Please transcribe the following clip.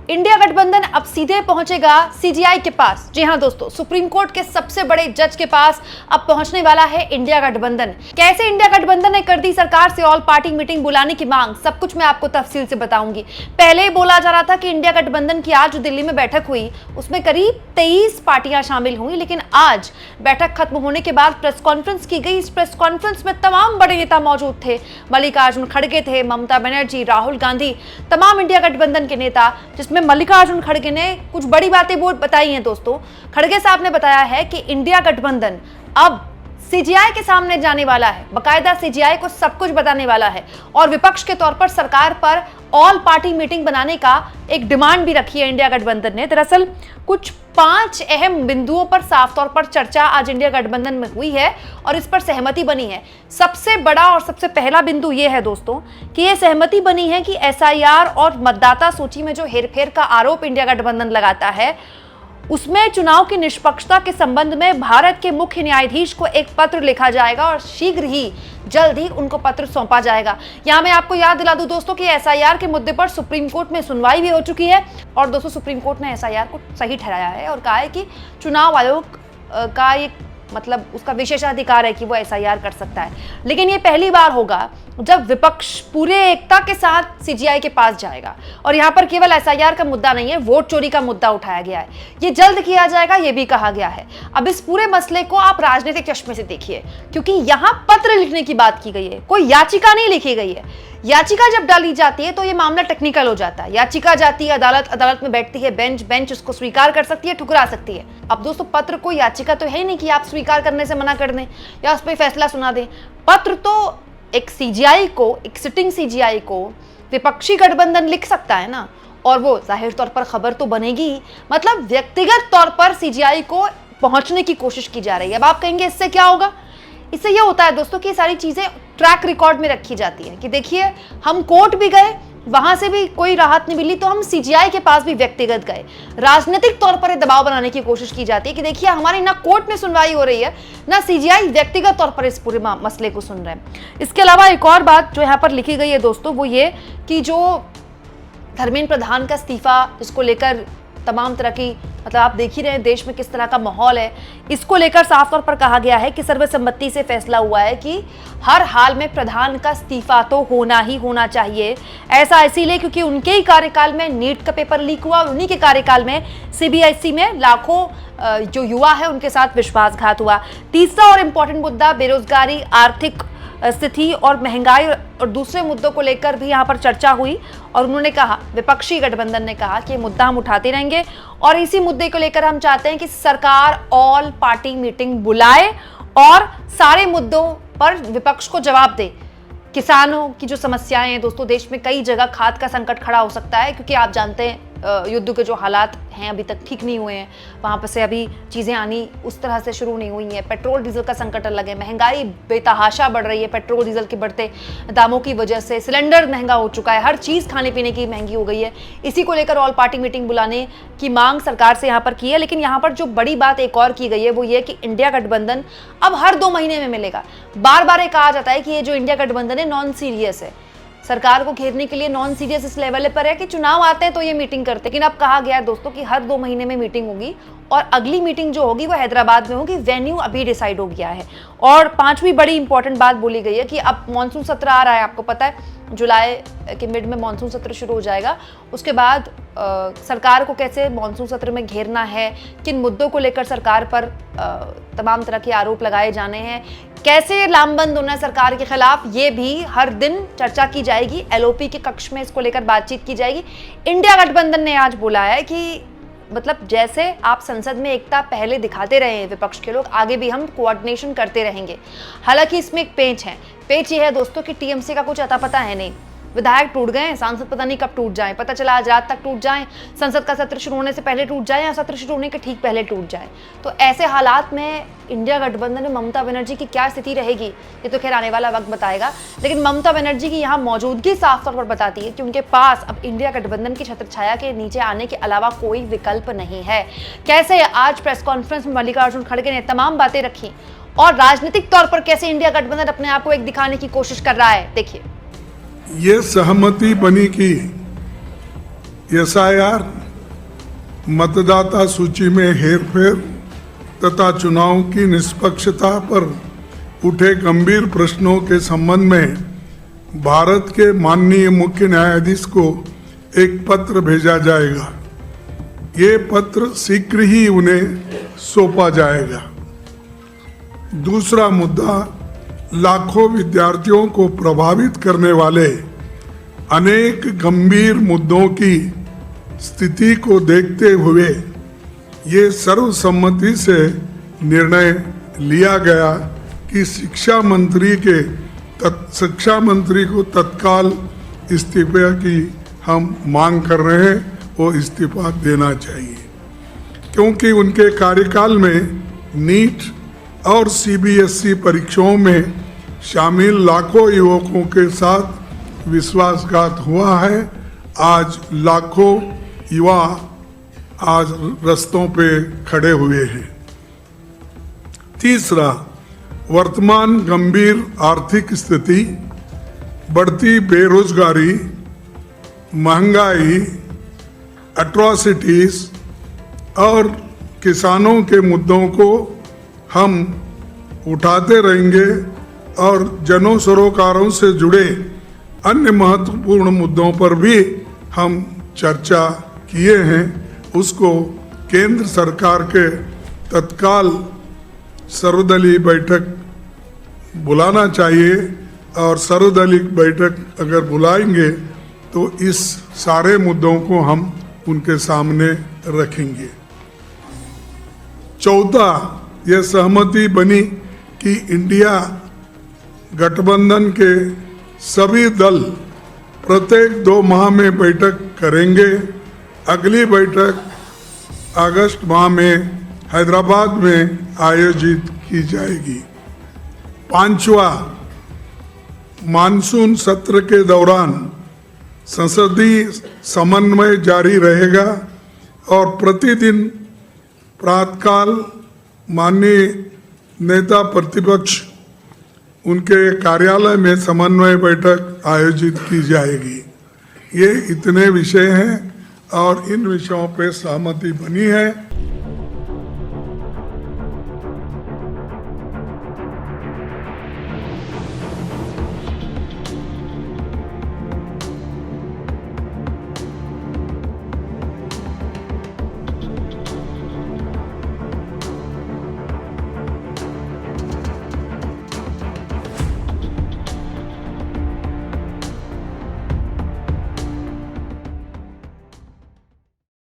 India गठबंधन अब सीधे पहुंचेगा सीजेआई के पास। जी हां दोस्तों, सुप्रीम कोर्ट के सबसे बड़े जज के पास अब पहुंचने वाला है इंडिया गठबंधन। कैसे इंडिया गठबंधन ने कर दी सरकार से ऑल पार्टी मीटिंग बुलाने की मांग, सब कुछ मैं आपको तफसील से बताऊंगी। पहले ही बोला जा रहा था कि इंडिया गठबंधन की आज जो दिल्ली में बैठक हुई उसमें करीब 23 पार्टियां शामिल हुई, लेकिन आज बैठक खत्म होने के बाद प्रेस कॉन्फ्रेंस की गई। इस प्रेस कॉन्फ्रेंस में तमाम बड़े नेता मौजूद थे। मल्लिकार्जुन खड़गे थे, ममता बनर्जी, राहुल गांधी, तमाम इंडिया गठबंधन के नेता, जिसमें मल्लिकार्जुन खड़गे ने कुछ बड़ी बातें वो बताई हैं। दोस्तों, खड़गे साहब ने बताया है कि इंडिया गठबंधन अब सीजेआई के सामने जाने वाला है, बकायदा सीजेआई को सब कुछ बताने वाला है और विपक्ष के तौर पर सरकार पर ऑल पार्टी मीटिंग बनाने का एक डिमांड भी रखी है इंडिया गठबंधन ने। दरअसल कुछ 5 अहम बिंदुओं पर साफ तौर पर चर्चा आज इंडिया गठबंधन में हुई है और इस पर सहमति बनी है। सबसे बड़ा और सबसे पहला बिंदु यह है दोस्तों कि यह सहमति बनी है कि एसआईआर और मतदाता सूची में जो हेरफेर का आरोप इंडिया गठबंधन लगाता है उसमें चुनाव की निष्पक्षता के संबंध में भारत के मुख्य न्यायाधीश को एक पत्र लिखा जाएगा और शीघ्र ही जल्द ही उनको पत्र सौंपा जाएगा। यहां मैं आपको याद दिला दूं दोस्तों कि एसआईआर के मुद्दे पर सुप्रीम कोर्ट में सुनवाई भी हो चुकी है और दोस्तों सुप्रीम कोर्ट ने एसआईआर को सही ठहराया है और कहा है कि चुनाव आयोग का एक मतलब उसका विशेषाधिकार है कि वो एसआईआर कर सकता है। लेकिन ये पहली बार होगा जब विपक्ष पूरे एकता के साथ सीजेआई के पास जाएगा और यहाँ पर केवल एसआईआर का मुद्दा नहीं है, वोट चोरी का मुद्दा उठाया गया है। ये जल्द किया जाएगा, ये भी कहा गया है। अब इस पूरे मसले को आप राजनीतिक चश्मे से देखिए, क्योंकि यहाँ पत्र लिखने की बात की गई है, कोई याचिका नहीं लिखी गई है। याचिका जब डाली जाती है तो ये मामला टेक्निकल हो जाता है। याचिका जाती है अदालत, अदालत में बैठती है बेंच, बेंच उसको स्वीकार कर सकती है, ठुकरा सकती है। अब दोस्तों पत्र कोई याचिका तो है ही नहीं कि आप स्वीकार करने से मना कर दें या उस पर फैसला सुना दें। पत्र तो एक सीजेआई को, एक सिटिंग सीजेआई को विपक्षी गठबंधन लिख सकता है ना, और वो जाहिर तौर पर खबर तो बनेगी। मतलब व्यक्तिगत तौर पर सीजेआई को पहुंचने की कोशिश की जा रही है। अब आप कहेंगे इससे क्या होगा? इससे यह होता है दोस्तों कि सारी चीजें ट्रैक रिकॉर्ड में रखी जाती है कि देखिए हम कोर्ट भी गए, वहां से भी कोई राहत नहीं मिली तो हम सीजेआई के पास भी व्यक्तिगत गए। राजनीतिक तौर पर दबाव बनाने की कोशिश की जाती है कि देखिए हमारी ना कोर्ट में सुनवाई हो रही है ना सीजेआई व्यक्तिगत तौर पर इस पूरे मसले को सुन रहे हैं। इसके अलावा एक और बात जो यहाँ पर लिखी गई है दोस्तों वो ये कि जो धर्मेंद्र प्रधान का इस्तीफा, जिसको लेकर तमाम तरह की मतलब आप देख ही रहे हैं देश में किस तरह का माहौल है, इसको लेकर साफ तौर पर कहा गया है कि सर्वसम्मति से फैसला हुआ है कि हर हाल में प्रधान का इस्तीफा तो होना ही होना चाहिए। ऐसा इसीलिए क्योंकि उनके ही कार्यकाल में नीट का पेपर लीक हुआ और उन्हीं के कार्यकाल में सीबीएसई में लाखों जो युवा है उनके साथ विश्वासघात हुआ। तीसरा और इम्पोर्टेंट मुद्दा बेरोजगारी, आर्थिक स्थिति और महंगाई और दूसरे मुद्दों को लेकर भी यहाँ पर चर्चा हुई और उन्होंने कहा, विपक्षी गठबंधन ने कहा कि ये मुद्दा हम उठाते रहेंगे और इसी मुद्दे को लेकर हम चाहते हैं कि सरकार ऑल पार्टी मीटिंग बुलाए और सारे मुद्दों पर विपक्ष को जवाब दे। किसानों की जो समस्याएं हैं दोस्तों, देश में कई जगह खाद का संकट खड़ा हो सकता है क्योंकि आप जानते हैं युद्ध के जो हालात हैं अभी तक ठीक नहीं हुए हैं, वहाँ पर से अभी चीज़ें आनी उस तरह से शुरू नहीं हुई हैं। पेट्रोल डीजल का संकट अलग है, महंगाई बेतहाशा बढ़ रही है पेट्रोल डीजल के बढ़ते दामों की वजह से, सिलेंडर महंगा हो चुका है, हर चीज़ खाने पीने की महंगी हो गई है। इसी को लेकर ऑल पार्टी मीटिंग बुलाने की मांग सरकार से यहाँ पर की है। लेकिन यहाँ पर जो बड़ी बात एक और की गई है वो ये कि इंडिया गठबंधन अब हर 2 महीने में मिलेगा। बार बार ये कहा जाता है कि ये जो इंडिया गठबंधन है नॉन सीरियस है, सरकार को घेरने के लिए नॉन सीरियस इस लेवल पर है कि चुनाव आते हैं तो ये मीटिंग करते हैं। लेकिन अब कहा गया है दोस्तों कि हर 2 महीने में मीटिंग होगी और अगली मीटिंग जो होगी वो हैदराबाद में होगी। वेन्यू अभी डिसाइड हो गया है। और 5वीं बड़ी इंपॉर्टेंट बात बोली गई है कि अब मानसून सत्र आ रहा है, आपको पता है जुलाई के मिड में मानसून सत्र शुरू हो जाएगा। उसके बाद सरकार को कैसे मानसून सत्र में घेरना है, किन मुद्दों को लेकर सरकार पर तमाम तरह के आरोप लगाए जाने हैं, कैसे लामबंद होना है सरकार के खिलाफ, ये भी हर दिन चर्चा की जाएगी। एलओपी के कक्ष में इसको लेकर बातचीत की जाएगी। इंडिया गठबंधन ने आज बोला है कि मतलब जैसे आप संसद में एकता पहले दिखाते रहे हैं विपक्ष के लोग, आगे भी हम कोऑर्डिनेशन करते रहेंगे। हालांकि इसमें एक पेंच है। पेंच ये है दोस्तों कि टीएमसी का कुछ अता पता है नहीं। विधायक टूट गए, सांसद पता नहीं कब टूट जाए, पता चला आज रात तक टूट जाए, संसद का सत्र शुरू होने से पहले टूट जाए या सत्र शुरू होने के ठीक पहले टूट जाए। तो ऐसे हालात में इंडिया गठबंधन में ममता बनर्जी की क्या स्थिति रहेगी ये तो खैर आने वाला वक्त बताएगा। लेकिन ममता बनर्जी की यहाँ मौजूदगी साफ तौर पर बताती है कि उनके पास अब इंडिया गठबंधन की छत्रछाया के नीचे आने के अलावा कोई विकल्प नहीं है। कैसे आज प्रेस कॉन्फ्रेंस में मल्लिकार्जुन खड़गे ने तमाम बातें रखी और राजनीतिक तौर पर कैसे इंडिया गठबंधन अपने आप को एक दिखाने की कोशिश कर रहा है, देखिए। ये सहमति बनी कि एसआईआर, मतदाता सूची में हेरफेर तथा चुनाव की निष्पक्षता पर उठे गंभीर प्रश्नों के संबंध में भारत के माननीय मुख्य न्यायाधीश को एक पत्र भेजा जाएगा। ये पत्र शीघ्र ही उन्हें सौंपा जाएगा। दूसरा मुद्दा, लाखों विद्यार्थियों को प्रभावित करने वाले अनेक गंभीर मुद्दों की स्थिति को देखते हुए ये सर्वसम्मति से निर्णय लिया गया कि शिक्षा मंत्री को तत्काल इस्तीफे की हम मांग कर रहे हैं, वो इस्तीफा देना चाहिए, क्योंकि उनके कार्यकाल में नीट और सीबीएसई परीक्षाओं में शामिल लाखों युवकों के साथ विश्वासघात हुआ है। आज लाखों युवा आज रास्तों पे खड़े हुए हैं। तीसरा, वर्तमान गंभीर आर्थिक स्थिति, बढ़ती बेरोजगारी, महंगाई, एट्रॉसिटीज और किसानों के मुद्दों को हम उठाते रहेंगे और जनों सरोकारों से जुड़े अन्य महत्वपूर्ण मुद्दों पर भी हम चर्चा किए हैं। उसको केंद्र सरकार के तत्काल सर्वदलीय बैठक बुलाना चाहिए और सर्वदलीय बैठक अगर बुलाएंगे तो इस सारे मुद्दों को हम उनके सामने रखेंगे। चौथा, यह सहमति बनी कि इंडिया गठबंधन के सभी दल प्रत्येक 2 माह में बैठक करेंगे। अगली बैठक अगस्त माह में हैदराबाद में आयोजित की जाएगी। पांचवा, मानसून सत्र के दौरान संसदीय समन्वय जारी रहेगा और प्रतिदिन प्रातःकाल माननीय नेता प्रतिपक्ष उनके कार्यालय में समन्वय बैठक आयोजित की जाएगी। ये इतने विषय हैं और इन विषयों पे सहमति बनी है।